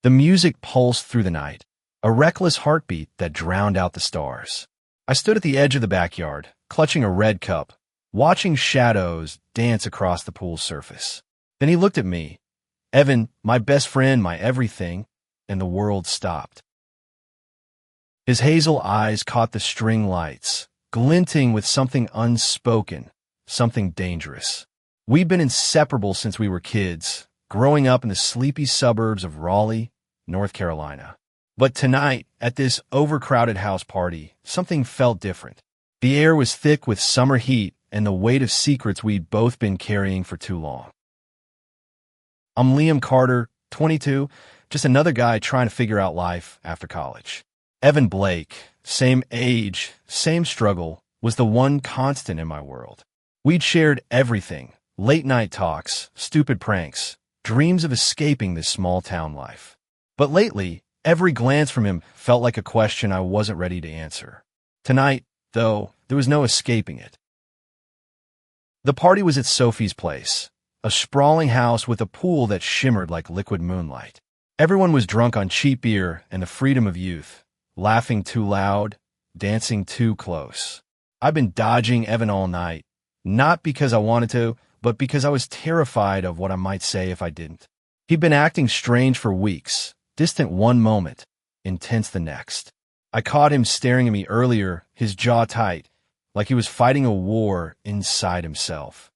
The music pulsed through the night, a reckless heartbeat that drowned out the stars. I stood at the edge of the backyard, clutching a red cup, watching shadows dance across the pool's surface. Then he looked at me, Evan, my best friend, my everything, and the world stopped. His hazel eyes caught the string lights, glinting with something unspoken, something dangerous. We'd been inseparable since we were kids, growing up in the sleepy suburbs of Raleigh, North Carolina. But tonight, at this overcrowded house party, something felt different. The air was thick with summer heat and the weight of secrets we'd both been carrying for too long. I'm Liam Carter, 22, just another guy trying to figure out life after college. Evan Blake, same age, same struggle, was the one constant in my world. We'd shared everything, late-night talks, stupid pranks, dreams of escaping this small-town life. But lately, every glance from him felt like a question I wasn't ready to answer. Tonight, though, there was no escaping it. The party was at Sophie's place, a sprawling house with a pool that shimmered like liquid moonlight. Everyone was drunk on cheap beer and the freedom of youth, laughing too loud, dancing too close. I've been dodging Evan all night, not because I wanted to, but because I was terrified of what I might say if I didn't. He'd been acting strange for weeks, distant one moment, intense the next. I caught him staring at me earlier, his jaw tight, like he was fighting a war inside himself.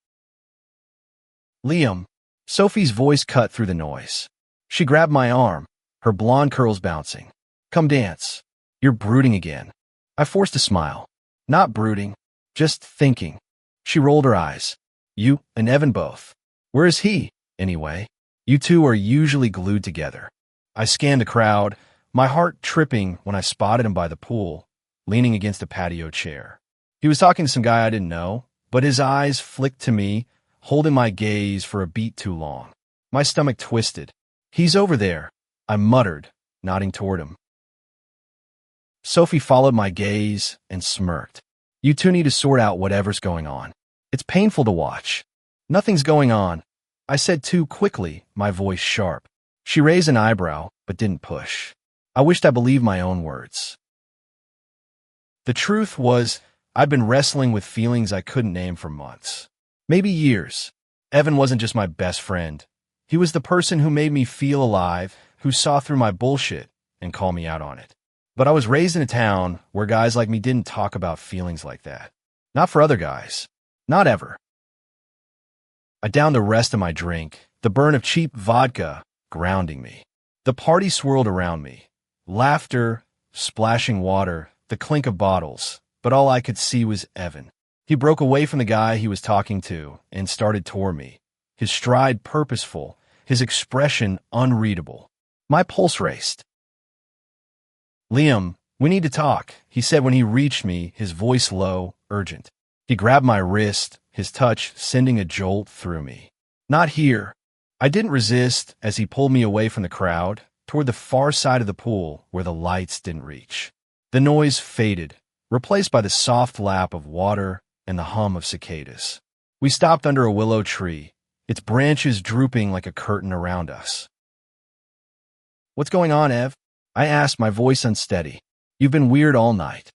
Liam, Sophie's voice cut through the noise. She grabbed my arm, her blonde curls bouncing. Come dance. You're brooding again. I forced a smile. Not brooding, just thinking. She rolled her eyes. You and Evan both. Where is he, anyway? You two are usually glued together. I scanned the crowd, my heart tripping when I spotted him by the pool, leaning against a patio chair. He was talking to some guy I didn't know, but his eyes flicked to me, holding my gaze for a beat too long. My stomach twisted. He's over there, I muttered, nodding toward him. Sophie followed my gaze and smirked. You two need to sort out whatever's going on. It's painful to watch. Nothing's going on, I said too quickly, my voice sharp. She raised an eyebrow, but didn't push. I wished I believed my own words. The truth was, I'd been wrestling with feelings I couldn't name for months. Maybe years. Evan wasn't just my best friend. He was the person who made me feel alive, who saw through my bullshit and called me out on it. But I was raised in a town where guys like me didn't talk about feelings like that. Not for other guys. Not ever. I downed the rest of my drink, the burn of cheap vodka grounding me. The party swirled around me. Laughter, splashing water, the clink of bottles, but all I could see was Evan. He broke away from the guy he was talking to and started toward me, his stride purposeful, his expression unreadable. My pulse raced. Liam, we need to talk, he said when he reached me, his voice low, urgent. He grabbed my wrist, his touch sending a jolt through me. Not here. I didn't resist as he pulled me away from the crowd, toward the far side of the pool where the lights didn't reach. The noise faded, replaced by the soft lap of water and the hum of cicadas. We stopped under a willow tree, its branches drooping like a curtain around us. What's going on, Ev? I asked, my voice unsteady. You've been weird all night.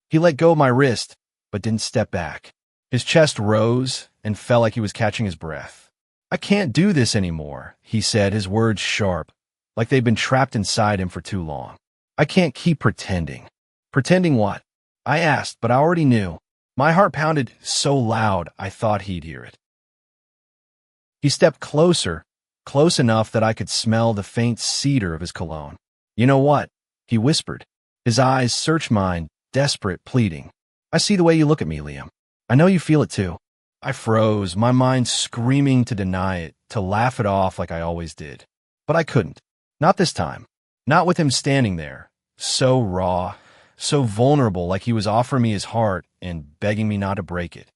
He let go of my wrist, but didn't step back. His chest rose and felt like he was catching his breath. I can't do this anymore, he said, his words sharp, like they'd been trapped inside him for too long. I can't keep pretending. Pretending what? I asked, but I already knew. My heart pounded so loud I thought he'd hear it. He stepped closer, close enough that I could smell the faint cedar of his cologne. You know what? He whispered. His eyes searched mine, desperate, pleading. I see the way you look at me, Liam. I know you feel it too. I froze, my mind screaming to deny it, to laugh it off like I always did. But I couldn't. Not this time. Not with him standing there, so raw, so vulnerable, like he was offering me his heart and begging me not to break it.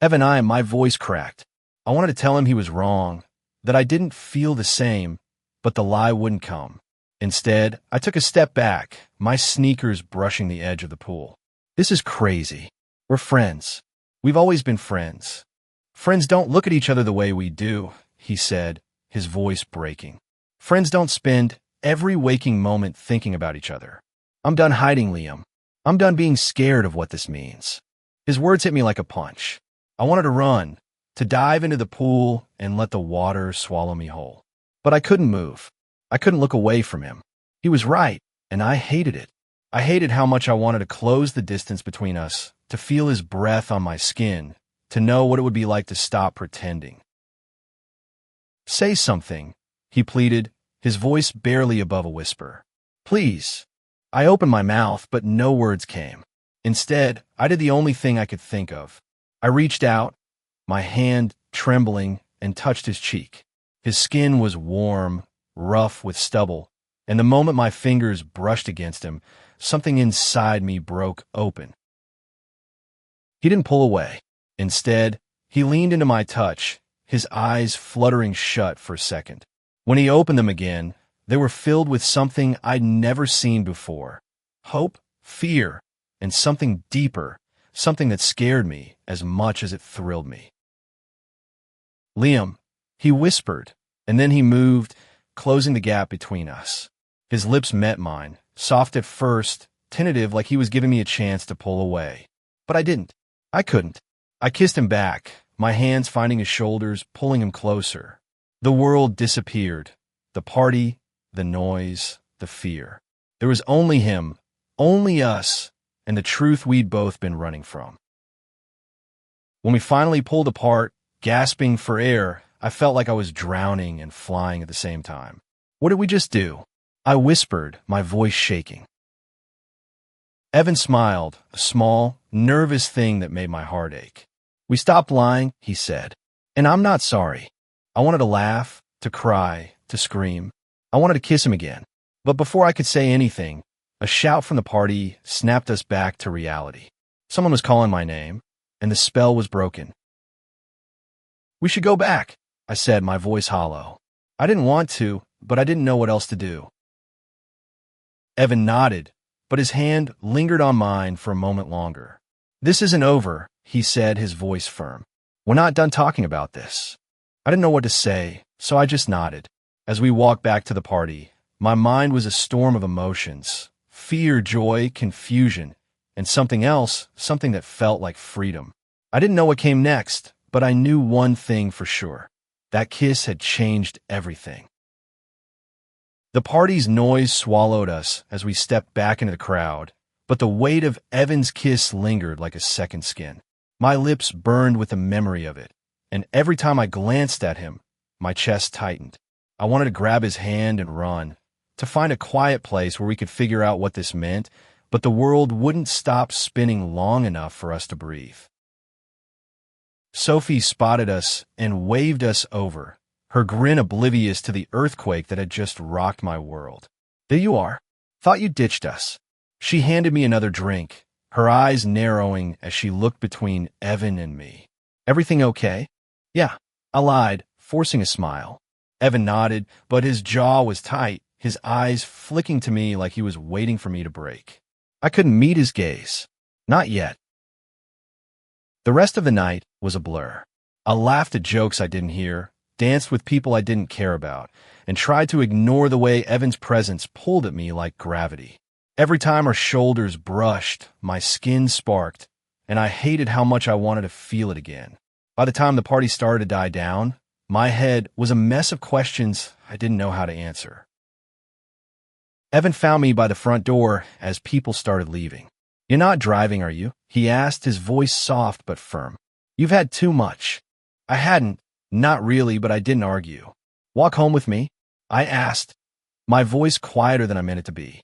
Evan, my voice cracked. I wanted to tell him he was wrong, that I didn't feel the same, but the lie wouldn't come. Instead, I took a step back, my sneakers brushing the edge of the pool. This is crazy. We're friends. We've always been friends. Friends don't look at each other the way we do, he said, his voice breaking. Friends don't spend every waking moment thinking about each other. I'm done hiding, Liam. I'm done being scared of what this means. His words hit me like a punch. I wanted to run, to dive into the pool and let the water swallow me whole. But I couldn't move. I couldn't look away from him. He was right, and I hated it. I hated how much I wanted to close the distance between us, to feel his breath on my skin, to know what it would be like to stop pretending. Say something, he pleaded, his voice barely above a whisper. Please. I opened my mouth, but no words came. Instead, I did the only thing I could think of. I reached out, my hand trembling, and touched his cheek. His skin was warm, rough with stubble, and the moment my fingers brushed against him, something inside me broke open. He didn't pull away. Instead, he leaned into my touch, his eyes fluttering shut for a second. When he opened them again, they were filled with something I'd never seen before. Hope, fear, and something deeper, something that scared me as much as it thrilled me. Liam, he whispered, and then he moved, closing the gap between us. His lips met mine, soft at first, tentative like he was giving me a chance to pull away. But I didn't. I couldn't. I kissed him back, my hands finding his shoulders, pulling him closer. The world disappeared. The party, the noise, the fear. There was only him, only us, and the truth we'd both been running from. When we finally pulled apart, gasping for air, I felt like I was drowning and flying at the same time. What did we just do? I whispered, my voice shaking. Evan smiled, a small, nervous thing that made my heart ache. We stopped lying, he said. And I'm not sorry. I wanted to laugh, to cry, to scream. I wanted to kiss him again. But before I could say anything, a shout from the party snapped us back to reality. Someone was calling my name, and the spell was broken. We should go back, I said, my voice hollow. I didn't want to, but I didn't know what else to do. Evan nodded, but his hand lingered on mine for a moment longer. This isn't over, he said, his voice firm. We're not done talking about this. I didn't know what to say, so I just nodded. As we walked back to the party, my mind was a storm of emotions. Fear, joy, confusion, and something else, something that felt like freedom. I didn't know what came next, but I knew one thing for sure. That kiss had changed everything. The party's noise swallowed us as we stepped back into the crowd, but the weight of Evan's kiss lingered like a second skin. My lips burned with the memory of it, and every time I glanced at him, my chest tightened. I wanted to grab his hand and run, to find a quiet place where we could figure out what this meant, but the world wouldn't stop spinning long enough for us to breathe. Sophie spotted us and waved us over, her grin oblivious to the earthquake that had just rocked my world. There you are. Thought you ditched us. She handed me another drink, her eyes narrowing as she looked between Evan and me. Everything okay? Yeah, I lied, forcing a smile. Evan nodded, but his jaw was tight, his eyes flicking to me like he was waiting for me to break. I couldn't meet his gaze. Not yet. The rest of the night was a blur. I laughed at jokes I didn't hear, danced with people I didn't care about, and tried to ignore the way Evan's presence pulled at me like gravity. Every time our shoulders brushed, my skin sparked, and I hated how much I wanted to feel it again. By the time the party started to die down, my head was a mess of questions I didn't know how to answer. Evan found me by the front door as people started leaving. You're not driving, are you? He asked, his voice soft but firm. You've had too much. I hadn't. Not really, but I didn't argue. Walk home with me? I asked, my voice quieter than I meant it to be.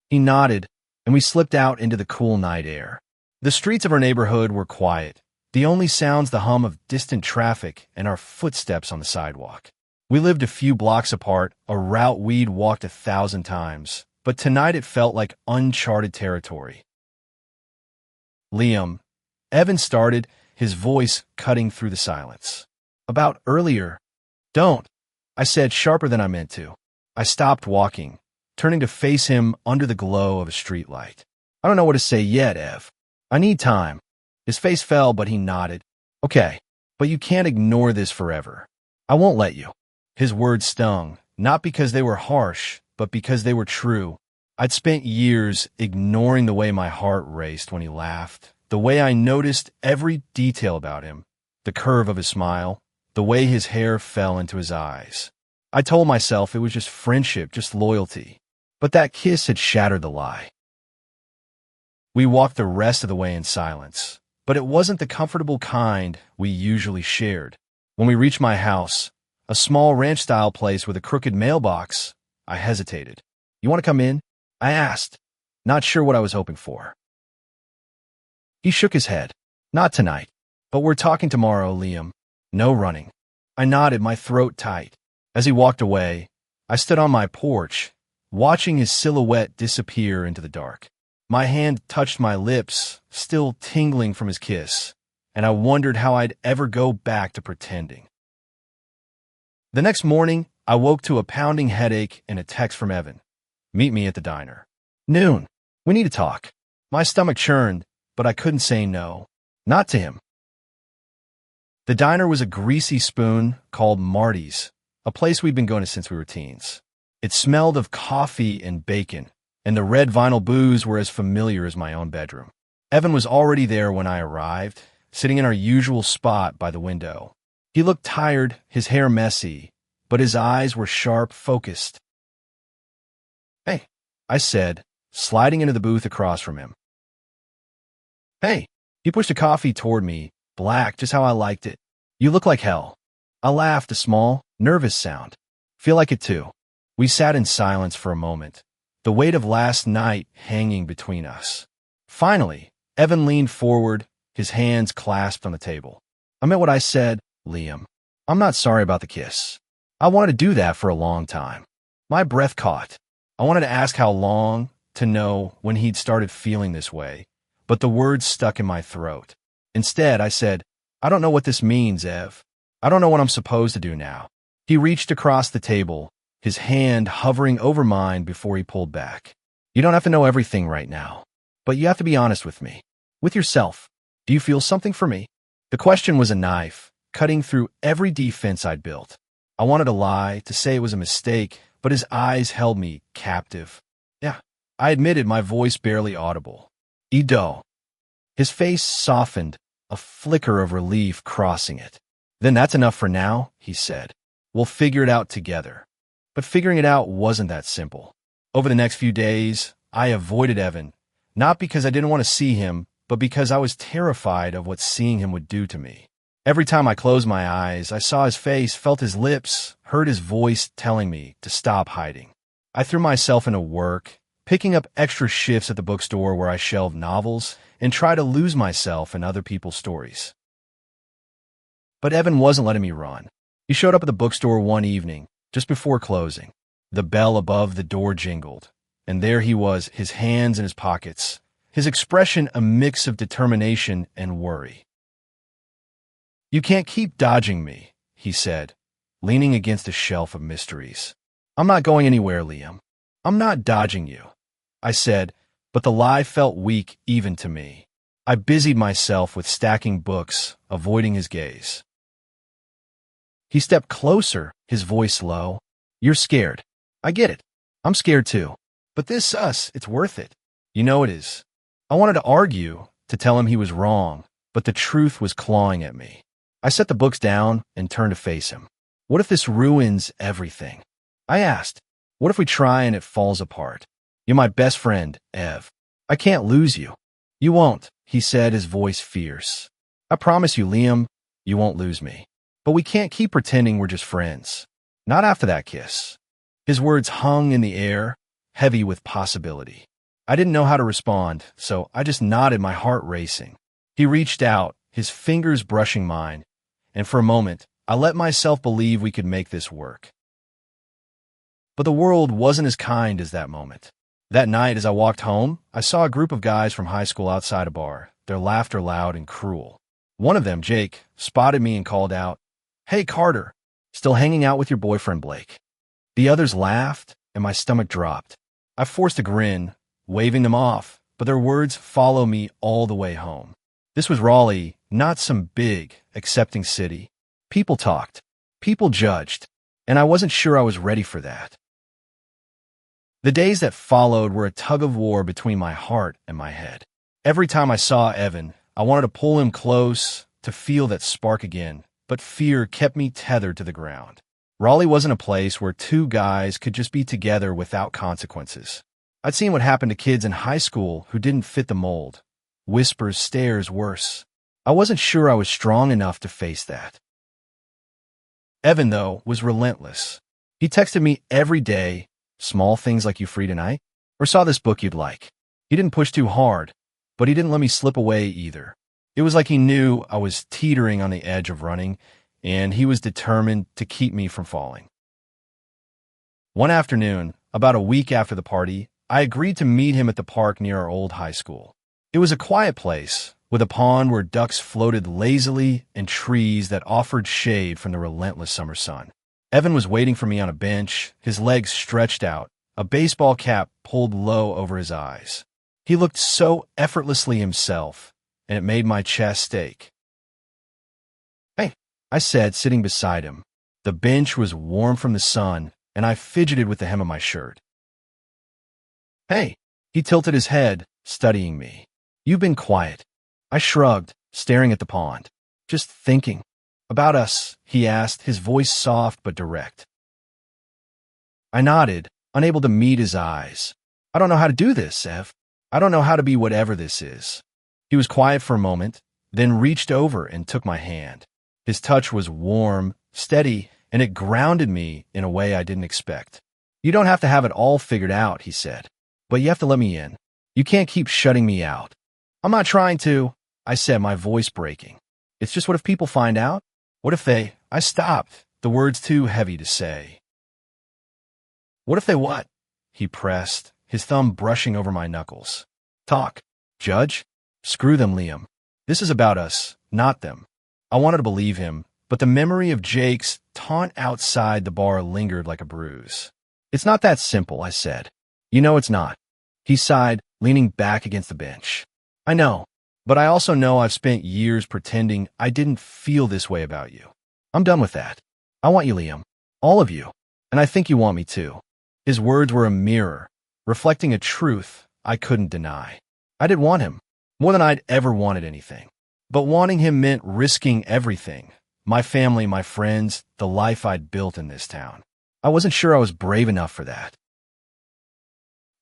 He nodded, and we slipped out into the cool night air. The streets of our neighborhood were quiet, the only sounds the hum of distant traffic and our footsteps on the sidewalk. We lived a few blocks apart, a route we'd walked 1,000 times, but tonight it felt like uncharted territory. Liam, Evan started, his voice cutting through the silence. About earlier. Don't, I said, sharper than I meant to. I stopped walking, turning to face him under the glow of a streetlight. I don't know what to say yet, Ev. I need time. His face fell, but he nodded. Okay, but you can't ignore this forever. I won't let you. His words stung, not because they were harsh, but because they were true. I'd spent years ignoring the way my heart raced when he laughed, the way I noticed every detail about him, the curve of his smile, the way his hair fell into his eyes. I told myself it was just friendship, just loyalty. But that kiss had shattered the lie. We walked the rest of the way in silence, but it wasn't the comfortable kind we usually shared. When we reached my house, a small ranch-style place with a crooked mailbox, I hesitated. "You want to come in?" I asked, not sure what I was hoping for. He shook his head. "Not tonight. But we're talking tomorrow, Liam. No running." I nodded, my throat tight. As he walked away, I stood on my porch, watching his silhouette disappear into the dark. My hand touched my lips, still tingling from his kiss, and I wondered how I'd ever go back to pretending. The next morning, I woke to a pounding headache and a text from Evan. "Meet me at the diner. Noon. We need to talk." My stomach churned, but I couldn't say no. Not to him. The diner was a greasy spoon called Marty's, a place we'd been going to since we were teens. It smelled of coffee and bacon, and the red vinyl booze were as familiar as my own bedroom. Evan was already there when I arrived, sitting in our usual spot by the window. He looked tired, his hair messy, but his eyes were sharp, focused. "Hey," I said, sliding into the booth across from him. "Hey." He pushed a coffee toward me, black, just how I liked it. "You look like hell." I laughed, a small, nervous sound. "Feel like it too." We sat in silence for a moment, the weight of last night hanging between us. Finally, Evan leaned forward, his hands clasped on the table. "I meant what I said, Liam. I'm not sorry about the kiss. I wanted to do that for a long time." My breath caught. I wanted to ask how long, to know when he'd started feeling this way, but the words stuck in my throat. Instead, I said, "I don't know what this means, Ev. I don't know what I'm supposed to do now." He reached across the table, his hand hovering over mine before he pulled back. "You don't have to know everything right now, but you have to be honest with me, with yourself. Do you feel something for me?" The question was a knife, cutting through every defense I'd built. I wanted to lie, to say it was a mistake, but his eyes held me captive. "Yeah," I admitted, my voice barely audible. "Ido." His face softened, a flicker of relief crossing it. "Then that's enough for now," he said. "We'll figure it out together." But figuring it out wasn't that simple. Over the next few days, I avoided Evan, not because I didn't want to see him, but because I was terrified of what seeing him would do to me. Every time I closed my eyes, I saw his face, felt his lips, heard his voice telling me to stop hiding. I threw myself into work, picking up extra shifts at the bookstore where I shelved novels and tried to lose myself in other people's stories. But Evan wasn't letting me run. He showed up at the bookstore one evening, just before closing. The bell above the door jingled, and there he was, his hands in his pockets, his expression a mix of determination and worry. "You can't keep dodging me," he said, leaning against a shelf of mysteries. "I'm not going anywhere, Liam. I'm not dodging you," I said, but the lie felt weak even to me. I busied myself with stacking books, avoiding his gaze. He stepped closer, his voice low. "You're scared. I get it. I'm scared too. But it's worth it. You know it is." I wanted to argue, to tell him he was wrong, but the truth was clawing at me. I set the books down and turned to face him. "What if this ruins everything?" I asked. "What if we try and it falls apart? You're my best friend, Ev. I can't lose you." "You won't," he said, his voice fierce. "I promise you, Liam, you won't lose me. But we can't keep pretending we're just friends. Not after that kiss." His words hung in the air, heavy with possibility. I didn't know how to respond, so I just nodded, my heart racing. He reached out, his fingers brushing mine, and for a moment, I let myself believe we could make this work. But the world wasn't as kind as that moment. That night, as I walked home, I saw a group of guys from high school outside a bar, their laughter loud and cruel. One of them, Jake, spotted me and called out, "Hey, Carter, still hanging out with your boyfriend, Blake?" The others laughed, and my stomach dropped. I forced a grin, waving them off, but their words follow me all the way home. This was Raleigh, not some big, accepting city. People talked. People judged. and I wasn't sure I was ready for that. The days that followed were a tug-of-war between my heart and my head. Every time I saw Evan, I wanted to pull him close to feel that spark again, but fear kept me tethered to the ground. Raleigh wasn't a place where two guys could just be together without consequences. I'd seen what happened to kids in high school who didn't fit the mold. Whispers, stares, worse. I wasn't sure I was strong enough to face that. Evan, though, was relentless. He texted me every day, small things like "you free tonight?" or "saw this book you'd like." He didn't push too hard, but he didn't let me slip away either. It was like he knew I was teetering on the edge of running, and he was determined to keep me from falling. One afternoon, about a week after the party, I agreed to meet him at the park near our old high school. It was a quiet place, with a pond where ducks floated lazily and trees that offered shade from the relentless summer sun. Evan was waiting for me on a bench, his legs stretched out, a baseball cap pulled low over his eyes. He looked so effortlessly himself, and it made my chest ache. "Hey," I said, sitting beside him. The bench was warm from the sun, and I fidgeted with the hem of my shirt. "Hey." He tilted his head, studying me. "You've been quiet." I shrugged, staring at the pond. "Just thinking." "About us?" he asked, his voice soft but direct. I nodded, unable to meet his eyes. "I don't know how to do this, Ev. I don't know how to be whatever this is." He was quiet for a moment, then reached over and took my hand. His touch was warm, steady, and it grounded me in a way I didn't expect. "You don't have to have it all figured out," he said, "but you have to let me in. You can't keep shutting me out." "I'm not trying to," I said, my voice breaking. "It's just, what if people find out? What if they—" I stopped, the words too heavy to say. "What if they what?" he pressed, his thumb brushing over my knuckles. "Talk. Judge? Screw them, Liam. This is about us, not them." I wanted to believe him, but the memory of Jake's taunt outside the bar lingered like a bruise. "It's not that simple," I said. "You know it's not." He sighed, leaning back against the bench. "I know, but I also know I've spent years pretending I didn't feel this way about you. I'm done with that. I want you, Liam. All of you. And I think you want me too." His words were a mirror, reflecting a truth I couldn't deny. I did want him, more than I'd ever wanted anything. But wanting him meant risking everything. My family, my friends, the life I'd built in this town. I wasn't sure I was brave enough for that.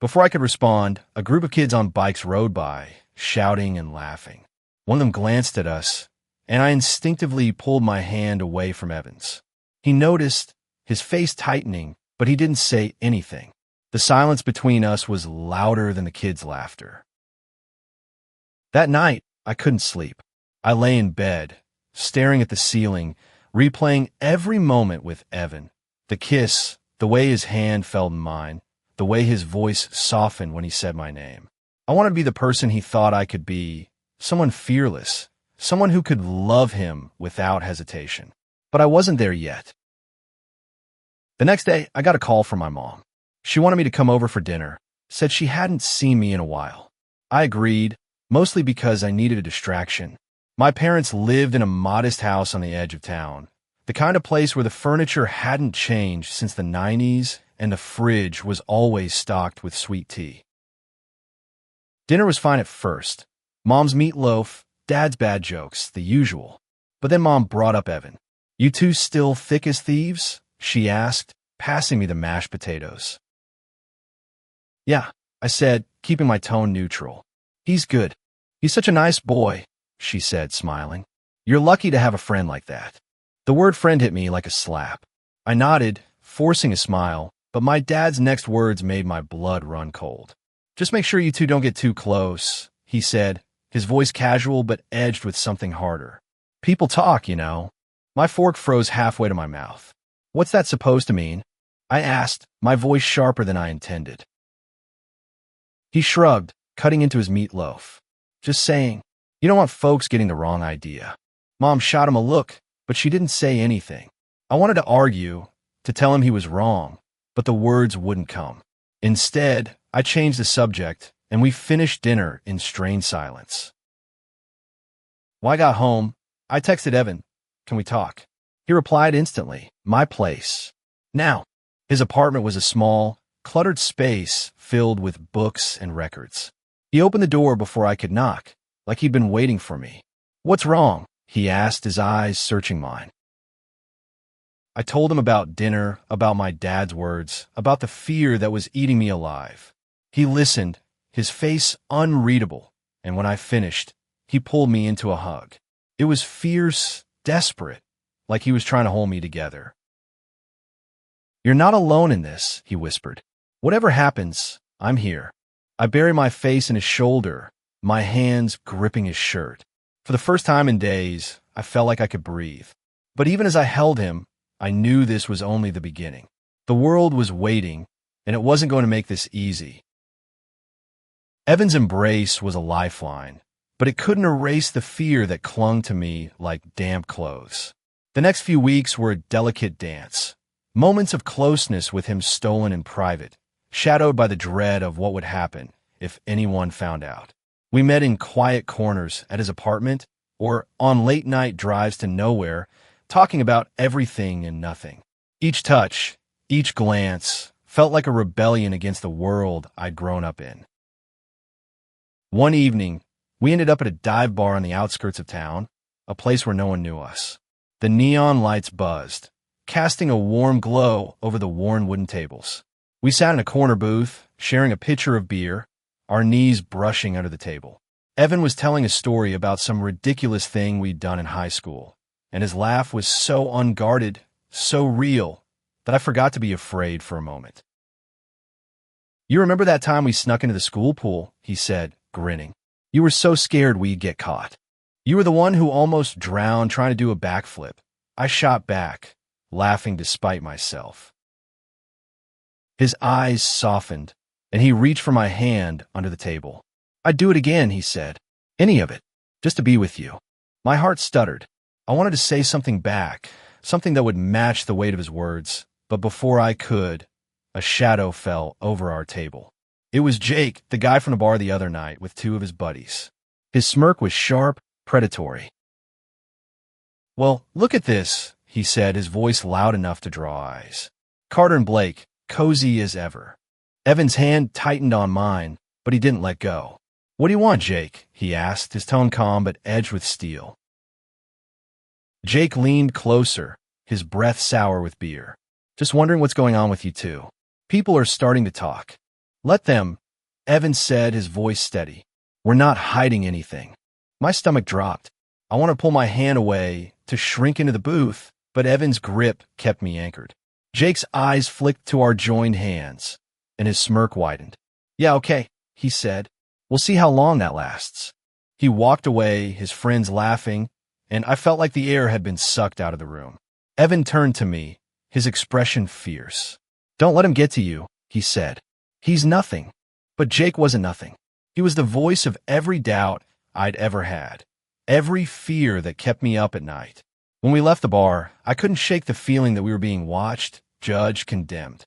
Before I could respond, a group of kids on bikes rode by, shouting and laughing. One of them glanced at us, and I instinctively pulled my hand away from Evans. He noticed, his face tightening, but he didn't say anything. The silence between us was louder than the kids' laughter. That night, I couldn't sleep. I lay in bed, staring at the ceiling, replaying every moment with Evan. The kiss, the way his hand felt in mine, the way his voice softened when he said my name. I wanted to be the person he thought I could be, someone fearless, someone who could love him without hesitation. But I wasn't there yet. The next day, I got a call from my mom. She wanted me to come over for dinner, said she hadn't seen me in a while. I agreed, mostly because I needed a distraction. My parents lived in a modest house on the edge of town, the kind of place where the furniture hadn't changed since the 90s and the fridge was always stocked with sweet tea. Dinner was fine at first. Mom's meatloaf, Dad's bad jokes, the usual. But then Mom brought up Evan. "You two still thick as thieves?" she asked, passing me the mashed potatoes. "Yeah," I said, keeping my tone neutral. "He's good. He's such a nice boy," she said, smiling. "You're lucky to have a friend like that." The word friend hit me like a slap. I nodded, forcing a smile, but my dad's next words made my blood run cold. "Just make sure you two don't get too close," he said, his voice casual but edged with something harder. "People talk, you know." My fork froze halfway to my mouth. "What's that supposed to mean?" I asked, my voice sharper than I intended. He shrugged, cutting into his meatloaf. "Just saying, you don't want folks getting the wrong idea." Mom shot him a look, but she didn't say anything. I wanted to argue, to tell him he was wrong, but the words wouldn't come. Instead, I changed the subject, and we finished dinner in strained silence. When I got home, I texted Evan, "Can we talk?" He replied instantly, "My place." Now, his apartment was a small, cluttered space filled with books and records. He opened the door before I could knock, like he'd been waiting for me. "What's wrong?" he asked, his eyes searching mine. I told him about dinner, about my dad's words, about the fear that was eating me alive. He listened, his face unreadable, and when I finished, he pulled me into a hug. It was fierce, desperate, like he was trying to hold me together. "You're not alone in this," he whispered. "Whatever happens, I'm here." I buried my face in his shoulder, my hands gripping his shirt. For the first time in days, I felt like I could breathe. But even as I held him, I knew this was only the beginning. The world was waiting, and it wasn't going to make this easy. Evan's embrace was a lifeline, but it couldn't erase the fear that clung to me like damp clothes. The next few weeks were a delicate dance, moments of closeness with him stolen in private, shadowed by the dread of what would happen if anyone found out. We met in quiet corners at his apartment or on late-night drives to nowhere, talking about everything and nothing. Each touch, each glance, felt like a rebellion against the world I'd grown up in. One evening, we ended up at a dive bar on the outskirts of town, a place where no one knew us. The neon lights buzzed, casting a warm glow over the worn wooden tables. We sat in a corner booth, sharing a pitcher of beer, our knees brushing under the table. Evan was telling a story about some ridiculous thing we'd done in high school, and his laugh was so unguarded, so real, that I forgot to be afraid for a moment. "You remember that time we snuck into the school pool?" he said, grinning. "You were so scared we'd get caught. You were the one who almost drowned trying to do a backflip. I shot back, laughing despite myself." His eyes softened, and he reached for my hand under the table. "I'd do it again," he said. "Any of it, just to be with you." My heart stuttered. I wanted to say something back, something that would match the weight of his words, but before I could, a shadow fell over our table. It was Jake, the guy from the bar the other night, with two of his buddies. His smirk was sharp, predatory. "Well, look at this," he said, his voice loud enough to draw eyes. Carter and Blake, cozy as ever. Evan's hand tightened on mine, but he didn't let go. "What do you want, Jake?" he asked, his tone calm but edged with steel. Jake leaned closer, his breath sour with beer. "Just wondering what's going on with you two. People are starting to talk." "Let them," Evan said, his voice steady. "We're not hiding anything." My stomach dropped. I wanted to pull my hand away, to shrink into the booth, but Evan's grip kept me anchored. Jake's eyes flicked to our joined hands, and his smirk widened. "Yeah, okay," he said. "We'll see how long that lasts." He walked away, his friends laughing, and I felt like the air had been sucked out of the room. Evan turned to me, his expression fierce. "Don't let him get to you," he said. "He's nothing." But Jake wasn't nothing. He was the voice of every doubt I'd ever had, every fear that kept me up at night. When we left the bar, I couldn't shake the feeling that we were being watched, judged, condemned.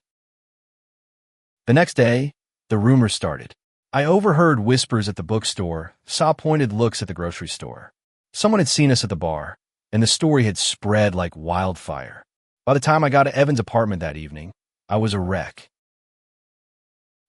The next day, the rumors started. I overheard whispers at the bookstore, saw pointed looks at the grocery store. Someone had seen us at the bar, and the story had spread like wildfire. By the time I got to Evan's apartment that evening, I was a wreck.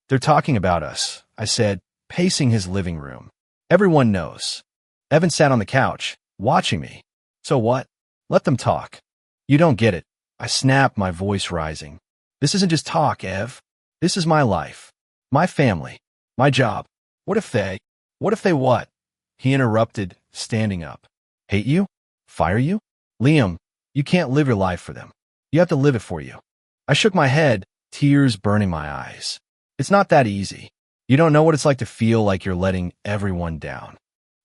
"They're talking about us," I said, pacing his living room. "Everyone knows." Evan sat on the couch, watching me. "So what? Let them talk." "You don't get it," I snapped, my voice rising. "This isn't just talk, Ev. This is my life, my family, my job. What if they what?" He interrupted, standing up. "Hate you? Fire you? Liam, you can't live your life for them. You have to live it for you." I shook my head, tears burning my eyes. "It's not that easy. You don't know what it's like to feel like you're letting everyone down."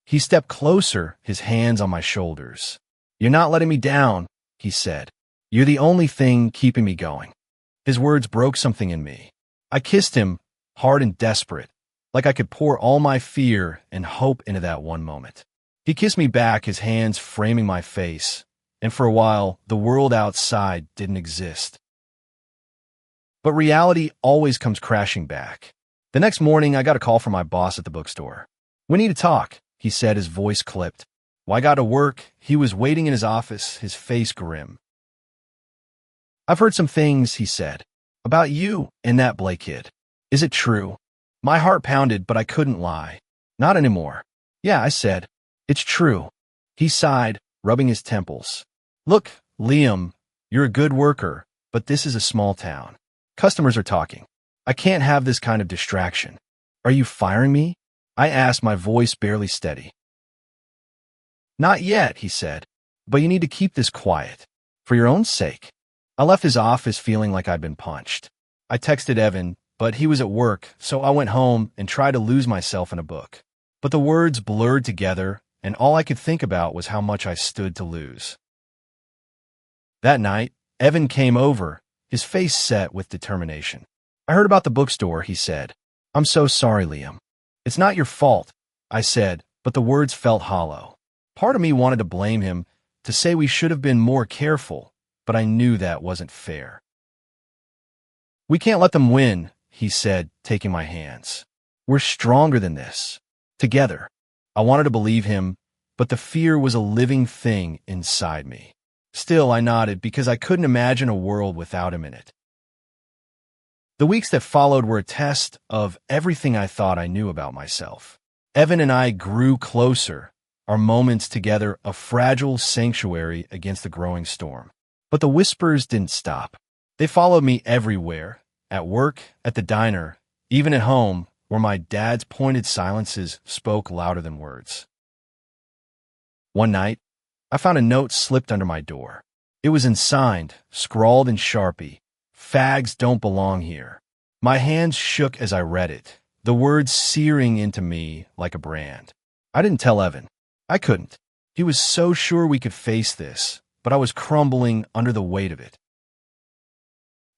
He stepped closer, his hands on my shoulders. "You're not letting me down," he said. "You're the only thing keeping me going." His words broke something in me. I kissed him, hard and desperate, like I could pour all my fear and hope into that one moment. He kissed me back, his hands framing my face, and for a while, the world outside didn't exist. But reality always comes crashing back. The next morning, I got a call from my boss at the bookstore. "We need to talk," he said, his voice clipped. When I got to work, he was waiting in his office, his face grim. I've heard some things, he said, about you and that Blake kid. Is it true? My heart pounded, but I couldn't lie. Not anymore. Yeah, I said. It's true. He sighed, rubbing his temples. Look, Liam, you're a good worker, but this is a small town. Customers are talking. I can't have this kind of distraction. Are you firing me? I asked, my voice barely steady. Not yet, he said, but you need to keep this quiet. For your own sake. I left his office feeling like I'd been punched. I texted Evan, but he was at work, so I went home and tried to lose myself in a book. But the words blurred together, and all I could think about was how much I stood to lose. That night, Evan came over, his face set with determination. I heard about the bookstore, he said. I'm so sorry, Liam. It's not your fault, I said, but the words felt hollow. Part of me wanted to blame him, to say we should have been more careful, but I knew that wasn't fair. We can't let them win, he said, taking my hands. We're stronger than this. Together. I wanted to believe him, but the fear was a living thing inside me. Still, I nodded because I couldn't imagine a world without him in it. The weeks that followed were a test of everything I thought I knew about myself. Evan and I grew closer, our moments together a fragile sanctuary against the growing storm. But the whispers didn't stop. They followed me everywhere, at work, at the diner, even at home, where my dad's pointed silences spoke louder than words. One night, I found a note slipped under my door. It was unsigned, scrawled in Sharpie. Fags don't belong here. My hands shook as I read it, the words searing into me like a brand. I didn't tell Evan. I couldn't. He was so sure we could face this, but I was crumbling under the weight of it.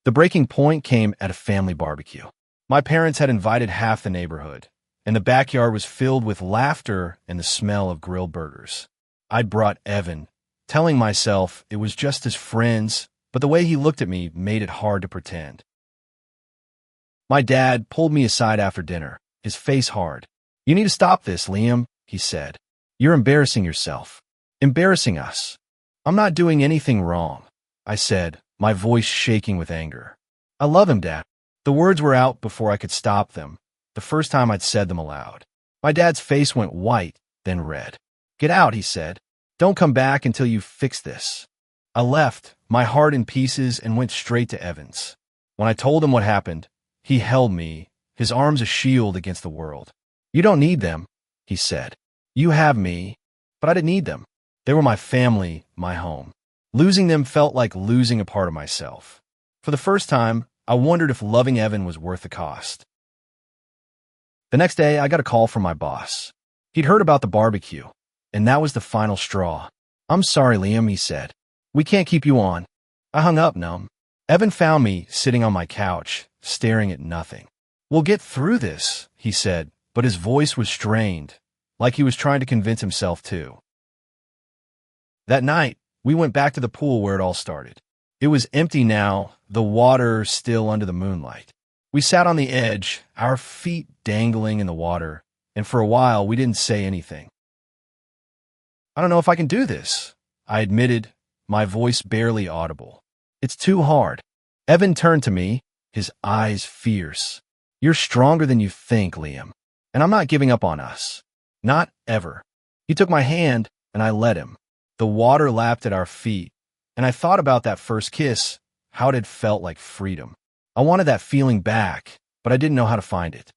The breaking point came at a family barbecue. My parents had invited half the neighborhood, and the backyard was filled with laughter and the smell of grilled burgers. I'd brought Evan, telling myself it was just as friends, but the way he looked at me made it hard to pretend. My dad pulled me aside after dinner, his face hard. You need to stop this, Liam, he said. You're embarrassing yourself. Embarrassing us. I'm not doing anything wrong, I said, my voice shaking with anger. I love him, Dad. The words were out before I could stop them, the first time I'd said them aloud. My dad's face went white, then red. Get out, he said. Don't come back until you fix this. I left, my heart in pieces, and went straight to Evans. When I told him what happened, he held me, his arms a shield against the world. You don't need them, he said. You have me, but I didn't need them. They were my family, my home. Losing them felt like losing a part of myself. For the first time, I wondered if loving Evan was worth the cost. The next day, I got a call from my boss. He'd heard about the barbecue, and that was the final straw. I'm sorry, Liam, he said. We can't keep you on. I hung up, numb. Evan found me sitting on my couch, staring at nothing. We'll get through this, he said, but his voice was strained, like he was trying to convince himself too. That night, we went back to the pool where it all started. It was empty now, the water still under the moonlight. We sat on the edge, our feet dangling in the water, and for a while we didn't say anything. I don't know if I can do this, I admitted, my voice barely audible. It's too hard. Evan turned to me, his eyes fierce. You're stronger than you think, Liam, and I'm not giving up on us. Not ever. He took my hand, and I let him. The water lapped at our feet, and I thought about that first kiss, how it had felt like freedom. I wanted that feeling back, but I didn't know how to find it.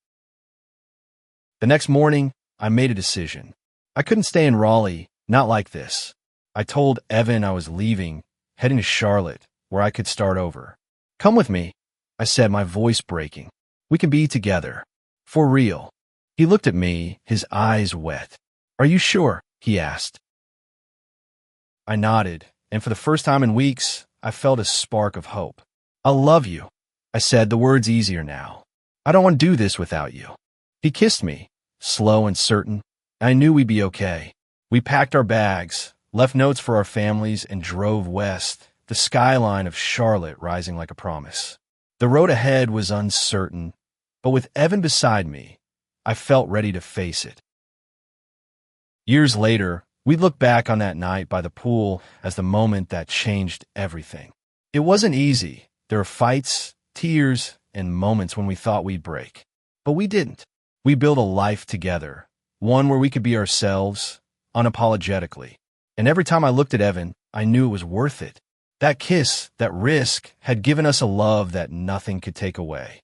The next morning, I made a decision. I couldn't stay in Raleigh, not like this. I told Evan I was leaving, heading to Charlotte, where I could start over. Come with me, I said, my voice breaking. We can be together. For real. He looked at me, his eyes wet. Are you sure? He asked. I nodded, and for the first time in weeks, I felt a spark of hope. I love you, I said, the words easier now. I don't want to do this without you. He kissed me, slow and certain. I knew we'd be okay. We packed our bags, left notes for our families, and drove west, the skyline of Charlotte rising like a promise. The road ahead was uncertain, but with Evan beside me, I felt ready to face it. Years later, we look back on that night by the pool as the moment that changed everything. It wasn't easy. There were fights, tears, and moments when we thought we'd break. But we didn't. We built a life together, one where we could be ourselves, unapologetically. And every time I looked at Evan, I knew it was worth it. That kiss, that risk, had given us a love that nothing could take away.